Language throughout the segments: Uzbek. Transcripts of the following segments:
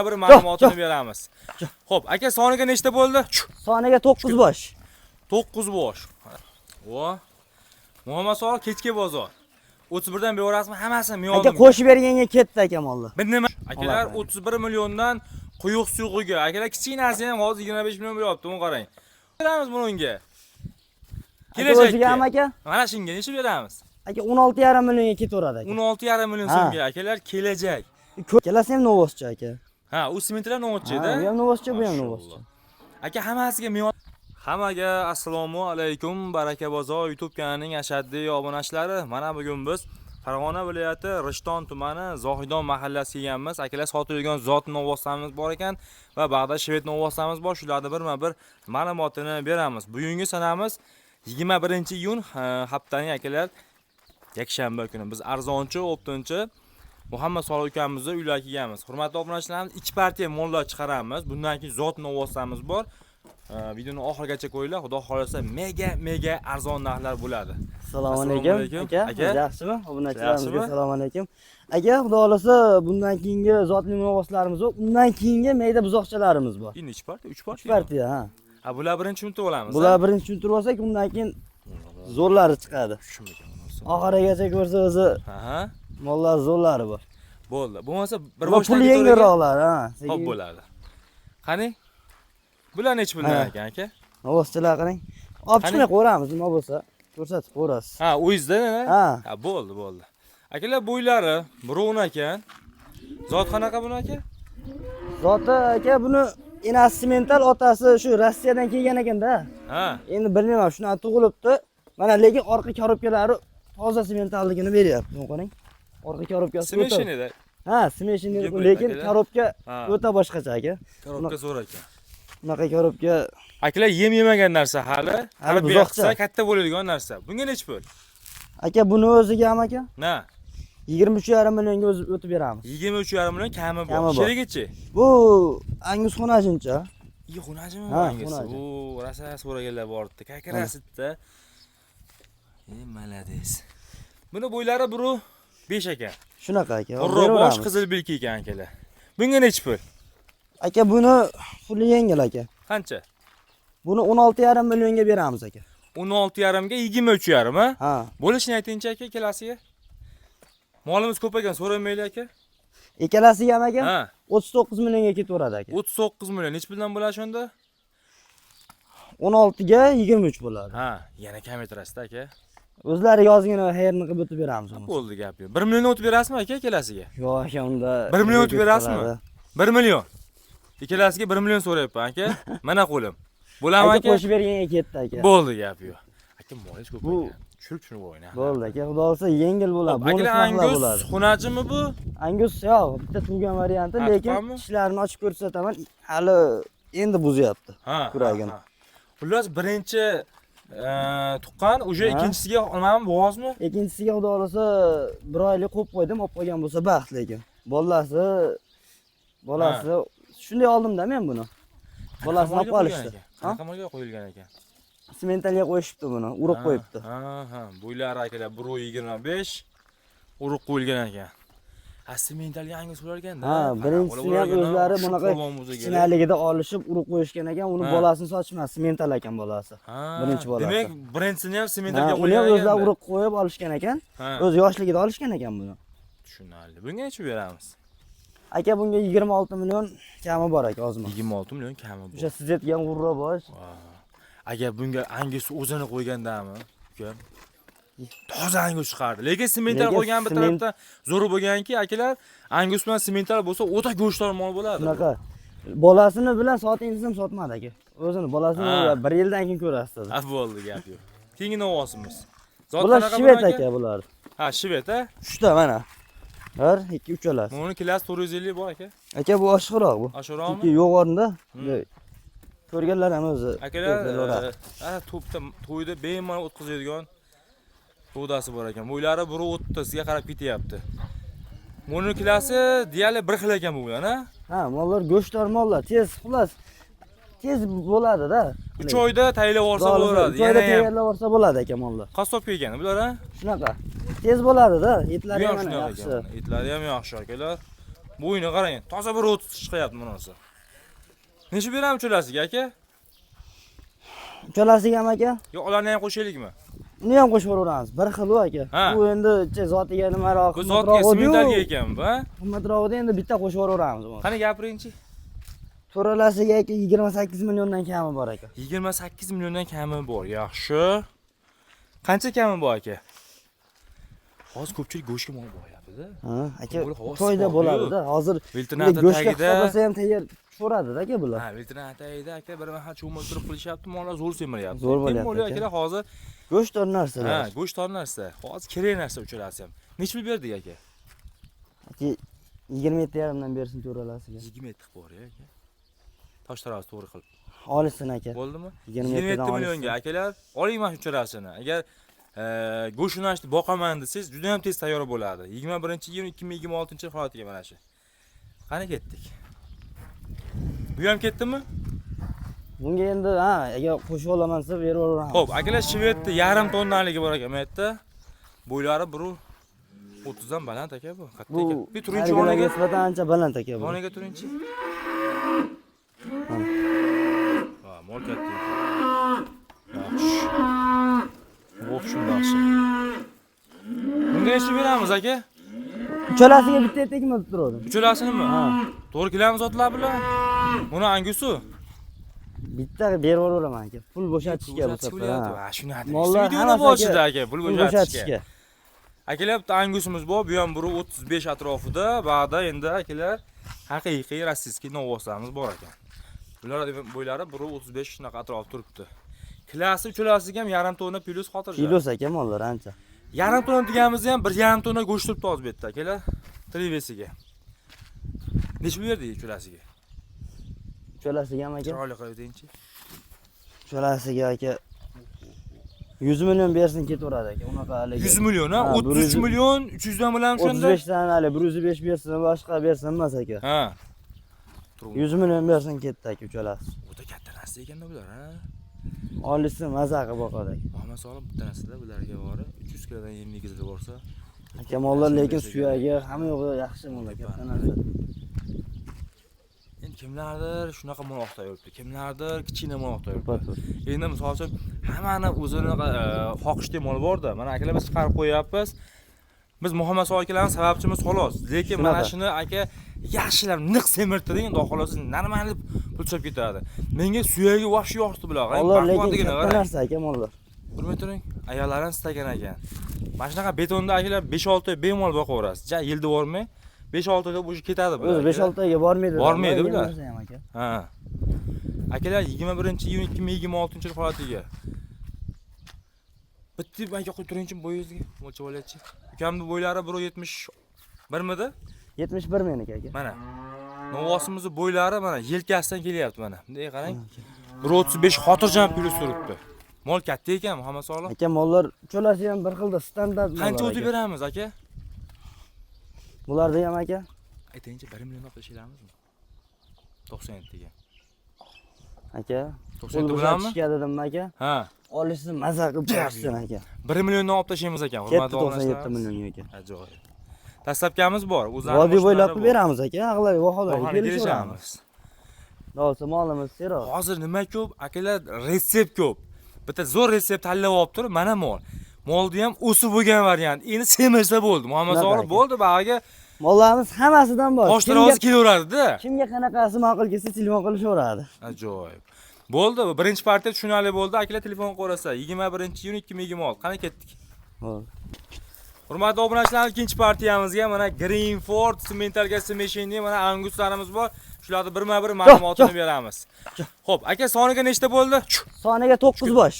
bir ma'lumotini beramiz. Xo'p, aka soniga nechta bo'ldi? Soniga 9 bosh. 9 bosh. Vo. Muhammad Sodiq kechki bozor. 31 dan bevorasizmi? Hammasini men oldim. Aka qo'shib berganga ketdi aka mollar. Bir nima? Akalar 31 milliondan quyuq suyug'iga. Akalar kichkinasi ham hozir 25 million beryapti, buni qarang. Beramiz bunga. Kelajakka. Aka. Mana shunga necha beramiz? Aka 16,5 millionga ketaveradi aka. 16,5 million so'mga. Akalar kelajak. Kelasi ham novoschi aka. Ha, u sementlar novoschi-da. Bu ham novoschi, bu ham novoschi. Aka hammasiga men hammaga assalomu alaykum. Baraka bozor YouTube kanalining ashaddiy obunachilari. Mana bugun biz Farg'ona viloyati Rishton tumani Zohidon mahallasiga kelganmiz. Akalar sotilgan zot novvoslarimiz bor ekan va Bag'dod shved novvoslarimiz bor. Shularni birma-bir ma'lumotini beramiz. Bugungi sanamiz 21-iyun haftaning akalar yakshanba kuni. Biz arzonchi, optinchi Muhammad Sodiq ukamizni uylariga kelganmiz. Hurmatli obunachilarimiz, ikki partiya mollar chiqaramiz. Bundan keyin zot novvoslarimiz bor. Videoni oxirigacha qo'yinglar. Xudo xolasa mega arzon narxlar bo'ladi. Assalomu alaykum. Aka, yaxshimi? Obunachilarimizga assalomu alaykum. Aka, xudo xolasa bundan keyingi zotli novvoslarimiz bor. Undan keyingi mayda buzoqchalarimiz bor. Endi 3 partiya, 3 partiya. 3 partiya, ha. Ha, bular birinchi unutib olamiz. Bular birinchi tushuntirib olsak, undan keyin zo'rlari chiqadi. Oxirigacha ko'rsa o'zi. Aha. Mollar zo'rlari bor. Bo'ldi. Bo'lmasa bir boshdan pul yengilroqlar, ha. Xo'p bo'ladi. Qani? Bular nech puldan ekan aka? Novvoschilar qarang. Olib chiqmay qo'yamiz, nima bo'lsa ko'rsatib qo'yasiz. Ha, o'yizda nima? Ha, bo'ldi. Akalar bo'ylari birovni ekan. Zot qanaqa buni aka? Zoti aka buni enasi semental, otasi shu Rossiyadan kelgan ekan-da. Ha. Endi bilmayman, shunaqa tug'ilibdi. Mana lekin orqa korobkalari toza sementalligini beryapti. Buni qarang. Orqa korobkasi Smeshinida. Ha, smeshinida, lekin korobka o'ta boshqacha aka. Korobka zo'r ekan. Bunaqa korobka. Akalar yem yemagan narsa hali buzoqcha, katta bo'ladigan narsa. Bunga nech pul? Aka buni o'ziga ham aka. Na. 23,5 millionga o'tib beramiz. 23,5 million kami bor. Sherigichi? Bu Angus xonajincha. Xonajimi Angus? Bu rosa so'raganlar bor edi. Kakrasitda. Malades. Buni bo'ylari buru 5 ekan. Shunaqa aka. Qurrobosh qizil bilki ekan akalar. Bunga nech pul? Aka buni puli yengil aka. Qancha? Buni 16,5 millionga beramiz aka. 16,5 ga 23,5 ha? Ha. Bo'lishini aytingchi aka kelasiga. Molimiz ko'p ekan, so'ramayli aka. Ikkalasiga ham aka? Ha. 39 millionga ketaveradi aka. 39 million. Nech puldan bo'ladi shunda? 16 ga 23 bo'ladi. Ha, yana kametrasida aka. O'zlari yozgina xayrni qilib o'tib beramiz. Bo'ldi gap yo'q. 1 million o'tib berasizmi aka kelasiga? Yo'q aka, unda 1 million o'tib berasizmi? 1 million. Ikkalasiga 1 million so'rayapman aka. Mana qo'lim. Bo'ladimi aka? Qo'shib berganga ketdi aka. Bo'ldi gap yo'q. Aka molingiz ko'p ekan. Tushirib o'yna. Bo'ldi aka, xudo olsa yengil bo'ladi. Bonus bo'ladi. Xunajimi bu? Angus yo'q, bitta tug'gan varianti, lekin tishlarini ochib ko'rsataman, hali endi buzyapti kuragini. Xullas birinchi tuqqan, o'sha ikkinchisiga olmami, bo'g'ozmi? Ikkinchisiga xudo olsa 1 oylik qo'yib qo'ydim, olib qo'ygan bo'lsa baxt lekin. Bolasi shunday oldim-da men buni. Bolasini olib qolishdi. Qanaqa molga qo'yilgan ekan? Sementalga qo'yishibdi buni, urug' qo'yibdi. Ha, bo'ylari akalar 1.25 urug' qo'yilgan ekan. Ha, sementalga Angus bo'larkan-da. Ha, birinchisi ham o'zlari bunaqa kichkinaligida olishib urug' qo'yishgan ekan, uni bolasini sochmas, semental ekan bolasi. Birinchi bolasi. Demak, birinchisini ham sementalga qo'ygan ekan. Uni o'zlari urug' qo'yib olishgan ekan. O'z yoshligida olishgan ekan buni. Tushunarli. Bunga necha beramiz? Aka bunga 26 million kami bor aka, ozmi? 26 million kami bor. O'sha siz aytgan urro bosh. Agar bunga Angus o'zini qo'ygandami, ukam? Toza Angus chiqardi. Lekin semental qo'ygan bir tarafdan zo'r bo'lganki, akalar, Angus bilan semental bo'lsa, o'ta go'shtdor mol bo'ladi. Shunaqa. Bolasini bilan sotingiz ham sotmadi aka. O'zini bolasini 1 yildan keyin ko'rasiz. Ha, bo'ldi gap yo'q. Keyingi novosimiz. Bular shved aka bular. Ha, shved a? 3 ta mana. 1, 2, 3 olasiz. Buni kilosi 450 bor aka. Aka bu oshiqroq bu. Oshiqroqmi? Chunki yo'q o'rinda. Ko'rganlar ham o'zi. Akalar, to'yda bemalol o'tkazadigan to'dasi bor ekan. Bo'ylari 1.30 ga qarab ketyapti. Buni kilosi deyarli 1 xil ekan bu bilan, ha? Ha, mollar go'shtdor mollar. Tez bo'ladi-da. 3 oyda tayyorlab olsa bo'ladi. 3 oyda tayyorlab olsa bo'ladi aka mollar. Qassobga ekan bular, ha? Shunaqa. Tez bo'ladi-da, etlari ham yaxshi. Etlari ham yaxshi akalar. Bo'yini qarang. Toza bir 30 chiqyapti bunisi. Necha beramiz uchalasiga aka? Uchalasiga ham aka. Yo, ularni ham qo'shaylikmi? Uni ham qo'shib yuboramiz. Bir xil u aka. Ha. Bu endi zotiga nimaroq. Bu zotiga simentalga ekan bu, ha? Qimmatrog'ida endi bitta qo'shib yuboramiz. Qani gapiringchi? To'ralasiga aka 28 milliondan kami bor aka. 28 milliondan kami bor. Yaxshi. Qancha kami bor aka? Hozir ko'pchilik go'shtga mol bo'yapti-da. Ha, aka to'yda bo'ladi-da. Hozir Viltinat go'shtga tagida hisoblasa ham tayyor so'radi-da aka bular. Ha, viltinat tagida aka bir mahal cho'mil turib qilishyapti, mollar zo'r semiryapti. Zo'r bo'lyapti Mollar aka. akalar hozir Go'shtdor narsalar. ha, go'shtdor narsa. Hozir kerak narsa uchalasi ham. Necha pul berdik aka? Aka 27,5 dan bersin to'ralasiga. 27 bor ya aka. Tosh tarozi to'g'ri qilib. Olishsin aka. Bo'ldimi? 27 dan millionga akalar, oling mana shu uchalasini. Agar go'shtni ashni boqaman desangiz, juda ham tez tayyor bo'ladi. 21-iyun 2026 holatiga mana shu. Qani ketdik. Bu ham ketdimi? Bunga endi ha, agar qo'shib olaman desa berib yuboramiz. Xo'p, akalar Shvedni yarim tonnaligi bor ekan bu yerda. Bo'ylari 1.30 dan baland aka bu. Katta ekan. Bir turinchi o'rniga o'rniga. nisbatan ancha baland aka bu. O'rniga turinchi. Ha, mol katta ekan. Yaxshi. Xo'p, shundoqchi. Bunga necha beramiz aka? Uchalasiga bitta etakmi deb turdim. Uchalasini? Ha. To'g'ri kelamiz otlar bilan. Buni angusu. Bitta berib yuboraman aka. Pul bo'shatishga bu safar. Ha, shuni aytdim. Mollar Videoda boshida aka, pul pul bo'shatishga. Akalar bitta angusimiz bor, bu ham 1.35 atrofida. Ba'da endi akalar haqiqiy rossiyskiy novoslarimiz bor ekan. Bular bo'ylari 1.35 shunaqa atrofda turibdi. Klasi uchalasiga ham yarim tonna plus xotirjam. Kilos aka mollar ancha. Yarim tonna deganimizda ham 1,5 tonna go'sht turibdi hozir bu yerda akalar. Trivesiga. Necha berdik uchalasiga? Uchalasiga ham aka. Chiroyli qilib deyinchi. Uchalasiga aka 100 million bersin ketaveradi aka. Unaqa hali. 100 million ha, 33 million 300 dan bilan o'shanda. 35 dan hali 105 bersin, boshqa bersin emas aka. Ha. 100 million bersin ketdi aka uchalasi. O'ta katta narsa ekanda bular, ha. Olishsin, maza qilib boqadi aka. Muhammad Solim bitta narsada bularga bori 300 kilodan 22 da borsa. Aka mollar lekin suyagi hamma yo'g'i yaxshi mollar, katta narsa. Endi kimlardir shunaqa monoqda yuribdi, kimlardir kichkina monoqda yuribdi. Endi misol uchun hammani o'zini xohishdek mol bor-da. Mana akalar biz chiqarib qo'yapmiz. Biz Muhammad Solim akalarning sababchimiz xolos. Lekin mana shuni aka yaxshilab niq semirtiring, endi xolos normalni pul chiqib ketadi. Menga suyagi vosh yoqdi bular. Mollar lekin katta narsa aka mollar. Bilmay turing, ayollarim istagan ekan. Mana shunaqa betonda akalar 5-6 oy bemalol boqaverasiz. Ja, yilda bormay 5-6 oyda bo'sh ketadi bular. O'zi 5-6 oyga bormaydi. Bormaydi bular. Ha. Akalar 21-iyun 2026 holatiga. Bitta menga qo'yib turingchi bo'yingizga. O'lchab olaychi. Ukamning bo'ylari 1.71 midi? 71 meniki aka. Mana. Novosimizni bo'ylari mana yelkasidan kelyapti mana. Bunday qarang. 1.35 xotirjam plus turibdi. Mol katta ekan Muhammad Solim. Aka mollar uchalasi ham bir xilda standart mollar. Qancha o'tib beramiz aka? Bularda ham aka. Aytingchi 1 million olib tashlayamizmi? 97 ga. Aka. 97 bilanmi? Dedim aka. Ha. Olishsin, maza qilib bersin aka. 1 milliondan olib tashlaymiz ekan. Hurmatli obunachilar. 97 million aka. Ajoyib. Dastlabkamiz bor. O'zlari vodiy bo'ylab beramiz aka. Ag'lab vaholanib kelishamiz. Bo'lsa molimiz sero. Hozir nima ko'p? Akalar retsept ko'p. Bitta zo'r retsept tanlab olib turib, mana mol. Molni ham o'sib bo'lgan variant. Endi semirsa bo'ldi. Muhammad Solim bo'ldi, bag'iga mollarimiz hammasidan bor. Boshtarozi kelaveradi-da. Kimga qanaqasi ma'qul kelsa telefon qilishaveradi. Ajoyib. Bo'ldi, birinchi partiya tushunarli bo'ldi. Akalar telefon qo'rasa 21-iyun 2026. Qani ketdik. Bo'ldi. Hurmatli obunachilar, ikkinchi partiyamizga mana Greenford Cementalga Smashingning mana anguslarimiz bor. Shularni birma-bir ma'lumotini beramiz. Xo'p, aka soniga nechta bo'ldi? Soniga 9 bosh.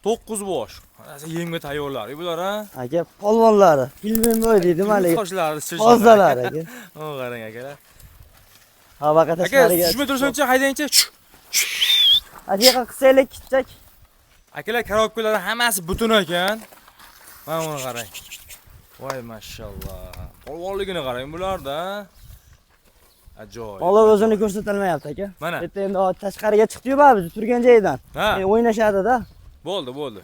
9 bosh. Mana yengga tayyorlar. Bular ha? Aka polvonlari. Filmim bo'y deydi malika. Sochlari Qozalar aka. O qarang akalar. Ha, vaqa tashqariga. Aka, tushmay tursinchi, haydangchi. Aka qisaylik kichik. Akalar korobkalar hammasi butun ekan. Mana buni qarang. Voy mashallah. Polvonligini qarang bularda. Ajoyib. Mollar o'zini ko'rsatilmayapti aka. Mana. Bitta endi tashqariga chiqdi-yu biz turgan joydan. O'ynashadi-da. Bo'ldi.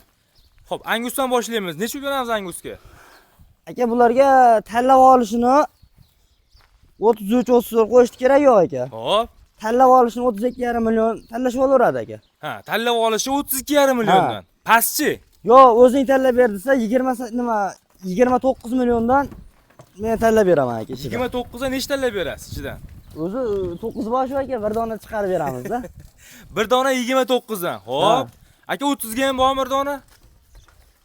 Xo'p, angusdan boshlaymiz. Necha beramiz angusga? Aka bularga tanlab olishini 33 34 qo'yish kerak yo'q aka. Hop. Tanlab olishni 32,5 million tanlashib olaveradi aka. Ha, tanlab olishi 32,5 milliondan. Pastchi. Yo'q, o'zing tanlab ber desa 29 milliondan men tanlab beraman aka. 29 ga nechta tanlab berasiz ichidan? O'zi 9 bosh aka, bir dona chiqarib beramiz-da. Bir dona 29 dan. Hop. Aka 30 ga ham bormi bir dona?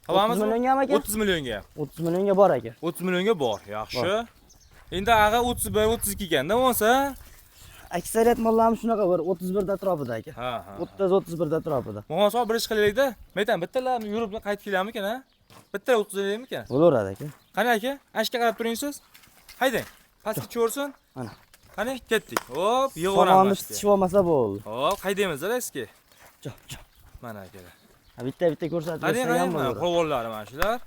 30 millionga ham aka? 30 millionga. 30 millionga bor aka. 30 millionga bor. Yaxshi. Endi ag'a 31, 32 ekanda bo'lsa, aksariyat mollarimiz shunaqa bir 31 da atrofida aka. Ha. 30-31 da atrofida. Bo'lmasa bir ish qilaylik-da. Aytam, bittalarni yurib qaytib kelammikan, ha? Bittalar 30 deymikan? Bo'laveradi aka. Qani aka? Ashka qarab turing siz. Haydang. Pastga cho'rsin. Mana. Qani, ketdik. Hop, Somonni yig'oramiz. titishib olmasa bo'ldi. Hop, haydaymiz-da eski. Jo. Mana akalar. Bitta ko'rsatib Qani, ham mana bo'laveradi. qo'lvollari mana shular.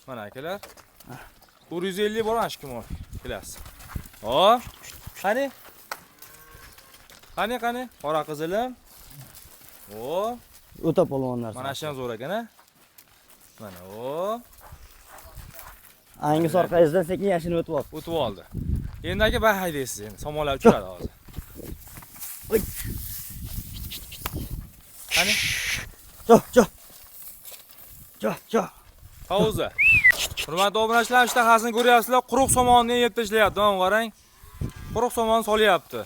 Mana akalar. 150 bor mana shu kim bor. Kelasiz. Hop. Qani? Qani, qora qizilim. Hop. O'ta polvonlar. Mana shu ham zo'r ekan-a. Mana hop. Angi orqangizdan sekin yashinib o'tyapti. O'tib oldi. Endi aka bay haydaysiz endi. Somonlar uchiradi hozir. Oy. Qani? Jo. Pauza. Hurmatli obunachilar, ishtahasini ko'ryapsizlar, quruq somonni yeb tashlayapti, mana qarang. Quruq somon solyapti.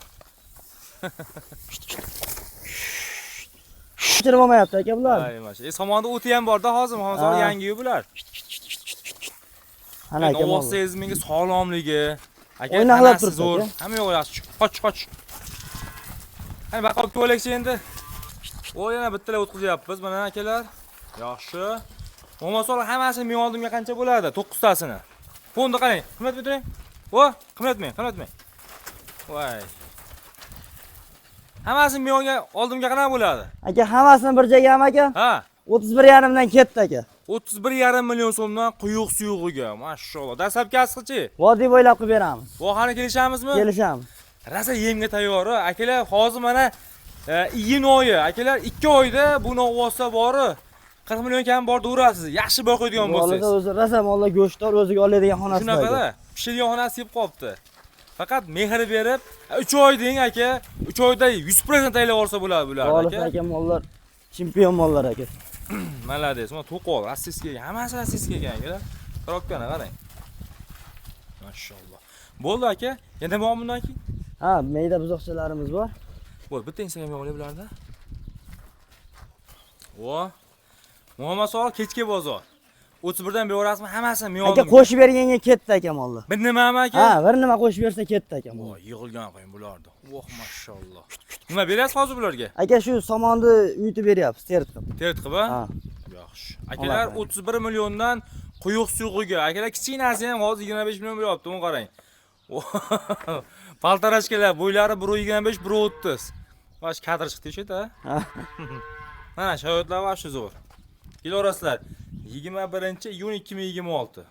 Chirim olmayapti aka bular. Ay, masha. Somonda o'ti ham bor-da hozir, hozir yangi-yu bular. Ana aka. Ovozsangiz menga sog'lomligi, aka o'ynaqlab tanasi turibdi zo'r. aka. Hamma yo'q yaxshi. Qoch. Qani baqa olib kelaylik endi. O yana bittalar o'tqizyapmiz mana akalar. Yaxshi. Bo'lmasa hammasini men oldimga qancha bo'ladi? 9 tasini. Fonni qarang. Qimmatmi turing? Qimmatmang. Voy. Hammasini men oldimga qanaqa bo'ladi? Aka hammasini bir joyga ham aka? Ha. 31,5 dan ketdi aka. 31,5 million so'mdan quyuq suyug'iga. Mashalloh. Dastlabkasichi? Vodiy bo'ylab qilib beramiz. Vohani kelishamizmi? Kelishamiz. Rasa yemga tayyor. Akalar hozir mana iyun oyi. Akalar 2 oyda buni olsa bori 40 million kam borda urasiz. Yaxshi boqadigan bo'lsangiz. O'zi rasa mollar go'shtdor o'ziga oladigan xonasi bor. Shunaqada pishirgan xonasi yeb qolibdi. Faqat mehr berib 3 oy deng aka. 3 oyda 100% aylab olsa bo'ladi bular aka. Xolis aka mollar chempion mollar aka. Malades, mana to'qol, rossiyskiga, hammasi rossiyskiga akalar. Korobkani qarang. Mashalloh. Bo'ldi aka. Yana nima bundan keyin? Ha, mayda buzoqchalarimiz bor. Bo'ldi, bitta Instagramga olib bularda. Muhammad Sog'ol kechki bozor. 31 dan bevorasizmi? Hammasini men oldim. Aka qo'shib berganga ketdi aka mollar. Bir nimami aka? Ha, bir nima qo'shib bersa ketdi aka mollar. Voy, yig'ilgan qo'ying bularni. Mashalloh. Nima berasiz hozir bularga? Aka shu somonni uyitib beryapmiz, terit qilib. Terit qilib, ha? Yaxshi. Akalar 31 milliondan quyuq suyug'iga. Akalar kichkinasi ham hozir 25 million beryapti, uni qarang. Paltarashkalar bo'ylari 1.25, 1.30. Vash kadr chiqdi o'sha-da. Mana sharoitlar va shu zo'r. Kelarasizlar 21-iyun 2026.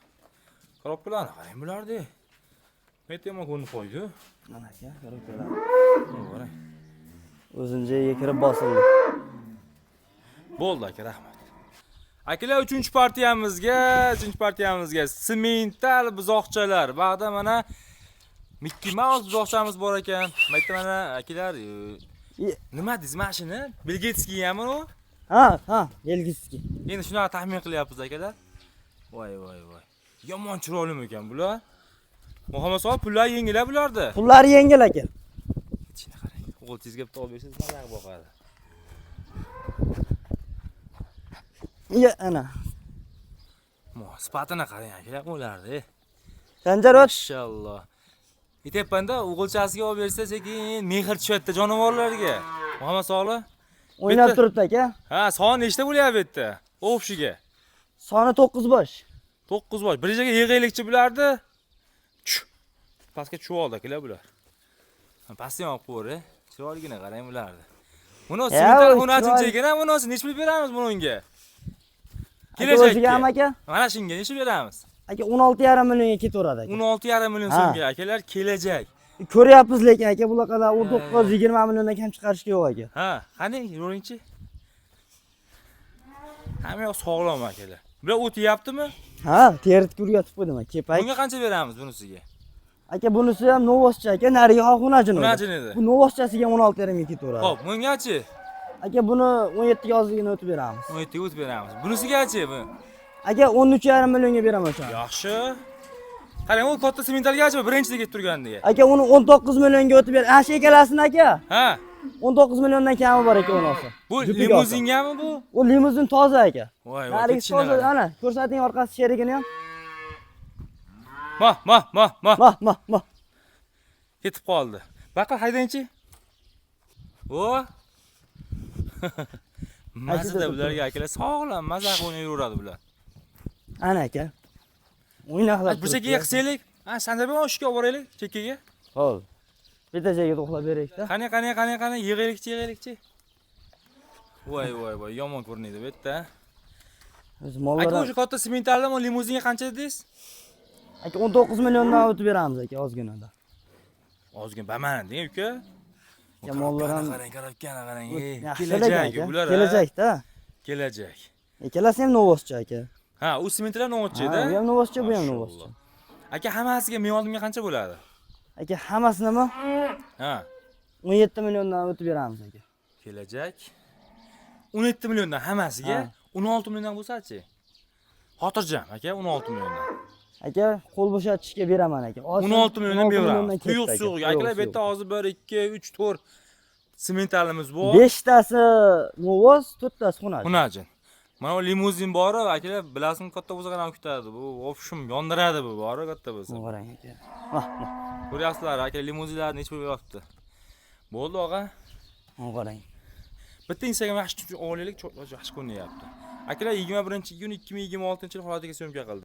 Korobkalarni qarang bularni. Metema ko'rinib qo'ydi. Mana aka, korobkalar. O'zim joyiga kirib bosildi. Bo'ldi aka, rahmat. Akalar 3-partiyamizga semental buzoqchalar. Ba'da mana Mickey Mouse buzoqchamiz bor ekan. Mayta mana akalar nima deysiz mashina? Belgetskiyami u? Ha, Belgitskiy. Endi shunaqa taxmin qilyapmiz akalar. Voy. Yomon chiroyli ekan bular. Muhammad Sog'ol pullar yengillar bularda. Pullari yengil aka. Ichini qarang. O'g'il tizga bitta olib bersangiz mazaq boqadi. Ana. Sifatini qarang akalar ularni. Sanjarot. Inshaalloh. Itepanda o'g'ilchasiga olib bersa sekin mehr tushyapti jonivorlarga. Muhammad Sog'ol O'ynab turibdi aka. Ha, soni nechta bo'lyapti bu yerda? O'xshiga. Soni 9 bosh. 9 bosh. Bir joyga yig'aylikchi bularni. Pastga chuvoldi akalar bular. Pastga olib qo'yre. Chiroyligina qarang bularni. Buni semental xonachimcha ekan, buni nech pul beramiz bunga? Kelajakka aka. Mana shunga nech beramiz? Aka 16,5 millionga ketaveradi aka. 16,5 million so'mga akalar kelajak. Ko'ryapmiz lekin aka bularga 19-20 milliondan kam chiqarishga yo'q aka. Ha, qani yo'ringchi? Hamma yoq sog'lom akalar. Bular o'tyaptimi? Ha, teritib o'rgatib qo'ydim aka. Kepak. Bunga qancha beramiz bunisiga? Aka bunisi ham Novoscha aka, nariga Xonajin. Xonajin edi. Bu Novoschasiga 16,5 ketaveradi. Xo'p, bungachi? Aka buni 17 ga yozligini o'tib beramiz. 17 ga o'tib beramiz. Bunisigachi bu? Aka 13,5 millionga beraman o'sha. Yaxshi. Qarang, u katta sementalgachi birinchida ketib turgandiga. Aka uni 19 millionga o'tib ber. Ana shu ekalasini aka. Ha? 19 milliondan kami bor ekan uni olsa. Bu limuzingami bu? U limuzin toza aka. Voy, narigi toza, ana, ko'rsating orqasi sherigini ham. Ma. Ketib qoldi. Baqir haydangchi. O. Mazada bularga akalar sog'lom, maza qilib o'ynayveradi bular. Ana aka. O'ynaqlab. Bu chekkaga qisaylik. Ha, Sanjarbek mana shuga olib boraylik, chekkaga. Xo'p. Bitta joyga to'xtab beraylik-da. Qani, yig'aylikchi. Voy, yomon ko'rinadi bu yerda. O'zi mollar. Aka o'sha katta sementalni limuzinga qancha dedingiz? Aka 19 milliondan o'tib beramiz aka, ozginada. Ozgin bamani deng uka. Mollar ham qarang. Kelajak bular. Kelajakda. Kelajak. Ikkalasi ham Novoscha aka. Ha, u sementlar Novoscha-da. Bu ham Novoscha, bu ham Novoscha. Aka hammasiga men oldimga qancha bo'ladi? Aka hammasinimi? Ha. 17 milliondan o'tib beramiz aka. Kelajak. 17 milliondan hammasiga 16 milliondan bo'lsa-chi? Xotirjam aka, 16 milliondan. Aka qo'l bo'shatishga beraman aka. 16 milliondan beramiz. Quyuq suv. Akalar bu yerda hozir 1 2 3 4 sementalimiz bor. 5 tasi Novos, 4 tasi Xonajin. Xonajin. Mana bu limuzin bor, akalar bilasizmi katta bo'lsa ham kutadi. Bu ofishim yondiradi bu, bor katta bo'lsa. Qarang aka. Ko'ryapsizlar, aka limuzinlar nechta bo'lib yotibdi. Bo'ldi, og'a. Qarang. Bitta Instagram yaxshi olaylik, yaxshi ko'rinyapti. Akalar 21-iyun 2026-yil holatiga syomka qildi.